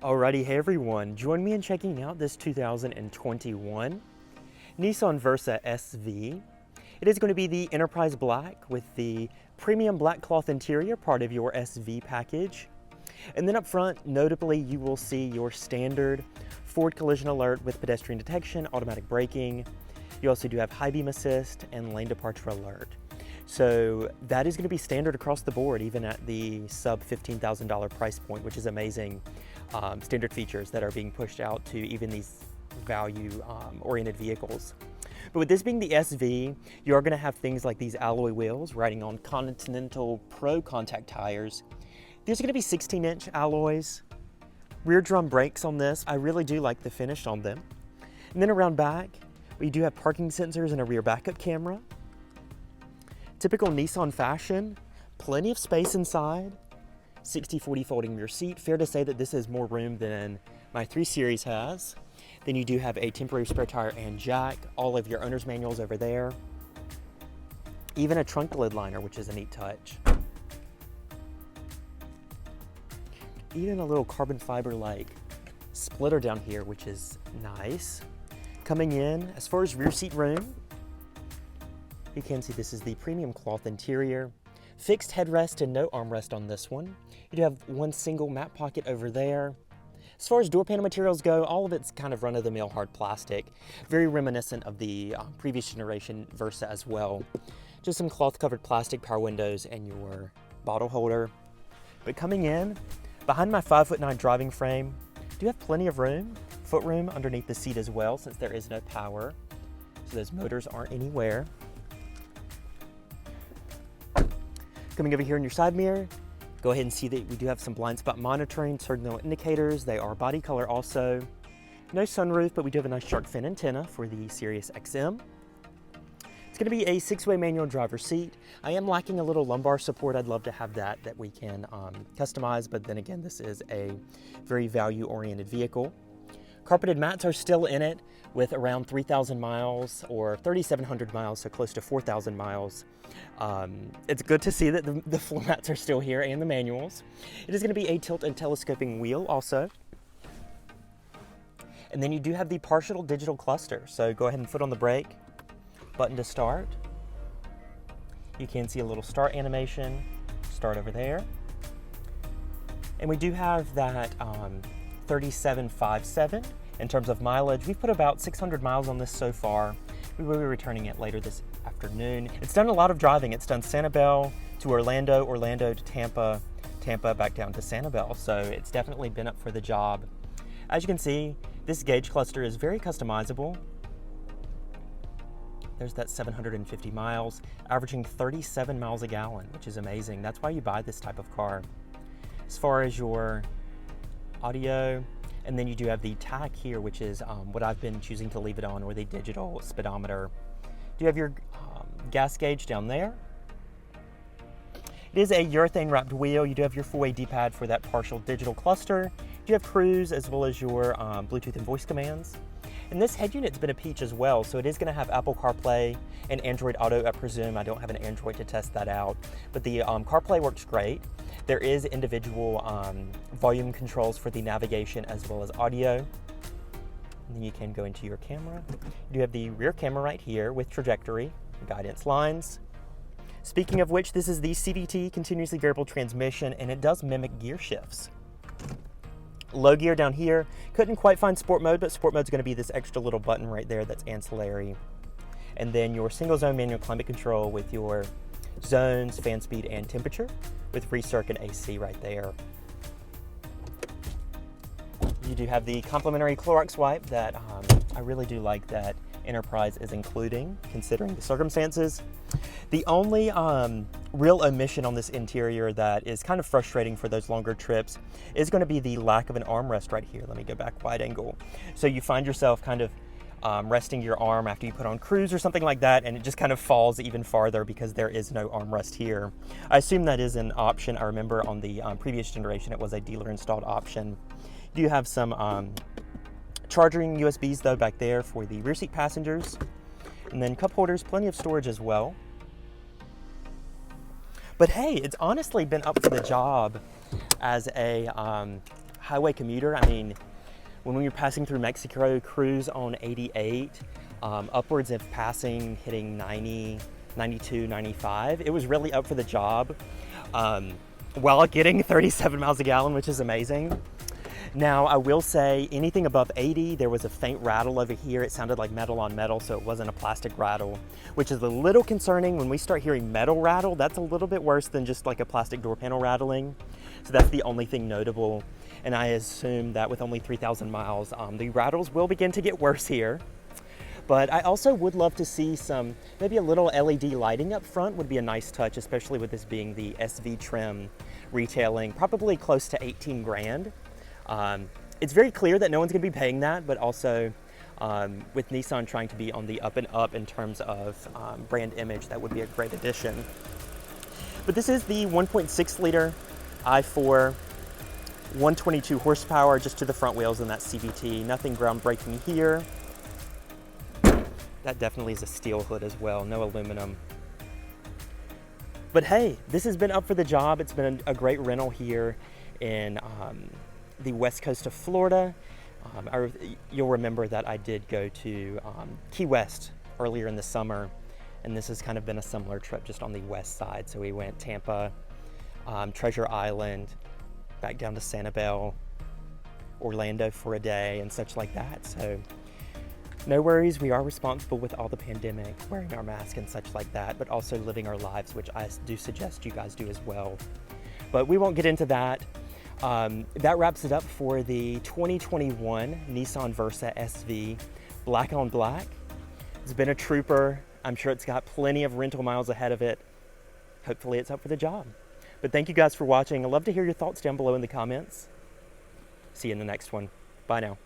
Alrighty, hey everyone, join me in checking out this 2021 Nissan Versa SV. It is going to be the Enterprise Black with the premium black cloth interior, part of your SV package. And then up front, notably, you will see your standard forward collision alert with pedestrian detection, automatic braking. You also do have high beam assist and lane departure alert. So that is going to be standard across the board, even at the sub $15,000 price point, which is amazing. Standard features that are being pushed out to even these value-oriented vehicles. But with this being the SV, you are going to have things like these alloy wheels riding on Continental Pro contact tires. These are going to be 16-inch alloys. Rear drum brakes on this. I really do like the finish on them. And then around back, we do have parking sensors and a rear backup camera. Typical Nissan fashion, plenty of space inside. 60/40 folding rear seat. Fair to say that this is more room than my 3 Series has. Then you do have a temporary spare tire and jack, all of your owner's manuals over there. Even a trunk lid liner, which is a neat touch. Even a little carbon fiber like splitter down here, which is nice. Coming in, as far as rear seat room, you can see this is the premium cloth interior. Fixed headrest and no armrest on this one. You do have one single map pocket over there. As far as door panel materials go, all of it's kind of run-of-the-mill hard plastic. Very reminiscent of the previous generation Versa as well. Just some cloth-covered plastic power windows and your bottle holder. But coming in, behind my 5'9" driving frame, do have plenty of room, foot room underneath the seat as well, since there is no power. So those motors aren't anywhere. Coming over here in your side mirror, go ahead and see that we do have some blind spot monitoring, signal indicators. They are body color also. No sunroof, but we do have a nice shark fin antenna for the Sirius XM. It's going to be a 6-way manual driver's seat. I am lacking a little lumbar support. I'd love to have that we can customize, but then again, this is a very value-oriented vehicle. Carpeted mats are still in it with around 3,000 miles or 3,700 miles, so close to 4,000 miles. It's good to see that the floor mats are still here and the manuals. It is going to be a tilt and telescoping wheel also. And then you do have the partial digital cluster. So go ahead and foot on the brake, button to start. You can see a little start animation, start over there. And we do have that 3757 in terms of mileage. We've put about 600 miles on this so far. We will be returning it later this afternoon. It's done a lot of driving. It's done Sanibel to Orlando, Orlando to Tampa, Tampa back down to Sanibel. So it's definitely been up for the job. As you can see, this gauge cluster is very customizable. There's that 750 miles, averaging 37 miles a gallon, which is amazing. That's why you buy this type of car. As far as your audio, and then you do have the tach here, which is what I've been choosing to leave it on, or the digital speedometer. You have your gas gauge down there. It is a urethane wrapped wheel. You do have your 4-way D-pad for that partial digital cluster. You have cruise as well as your Bluetooth and voice commands. And this head unit's been a peach as well, so it is going to have Apple CarPlay and Android Auto, I presume. I don't have an Android to test that out, but the CarPlay works great. There is individual volume controls for the navigation as well as audio. And then you can go into your camera. You do have the rear camera right here with trajectory, guidance lines. Speaking of which, this is the CVT, continuously variable transmission, and it does mimic gear shifts. Low gear down here. Couldn't quite find sport mode, but sport mode is going to be this extra little button right there that's ancillary. And then your single zone manual climate control with your zones, fan speed, and temperature with recirc and AC right there. You do have the complimentary Clorox wipe that I really do like that Enterprise is including, considering the circumstances. The only real omission on this interior that is kind of frustrating for those longer trips is going to be the lack of an armrest right here. Let me go back wide angle. So you find yourself kind of resting your arm after you put on cruise or something like that, and it just kind of falls even farther because there is no armrest here. I assume that is an option. I remember on the previous generation it was a dealer installed option. You do have some charging USBs though back there for the rear seat passengers, and then cup holders, plenty of storage as well. But hey, it's honestly been up for the job as a highway commuter. I mean, when we were passing through Mexico, cruise on 88, upwards of passing, hitting 90, 92, 95. It was really up for the job while getting 37 miles a gallon, which is amazing. Now, I will say anything above 80, there was a faint rattle over here. It sounded like metal on metal, so it wasn't a plastic rattle, which is a little concerning. When we start hearing metal rattle, that's a little bit worse than just like a plastic door panel rattling. So that's the only thing notable. And I assume that with only 3,000 miles, the rattles will begin to get worse here. But I also would love to see maybe a little LED lighting up front would be a nice touch, especially with this being the SV trim retailing probably close to 18 grand. It's very clear that no one's gonna be paying that, but also with Nissan trying to be on the up and up in terms of brand image, that would be a great addition. But this is the 1.6 liter i4, 122 horsepower just to the front wheels in that CVT. Nothing groundbreaking here. That definitely is a steel hood as well, no aluminum. But hey, this has been up for the job. It's been a great rental here in the west coast of Florida. You'll remember that I did go to Key West earlier in the summer, and this has kind of been a similar trip just on the west side. So we went Tampa, Treasure Island, back down to Sanibel, Orlando for a day and such like that. So no worries, we are responsible with all the pandemic, wearing our mask and such like that, but also living our lives, which I do suggest you guys do as well. But we won't get into that. That wraps it up for the 2021 Nissan Versa SV black on black. It's been a trooper. I'm sure it's got plenty of rental miles ahead of it. Hopefully it's up for the job. But thank you guys for watching. I'd love to hear your thoughts down below in the comments. See you in the next one. Bye now.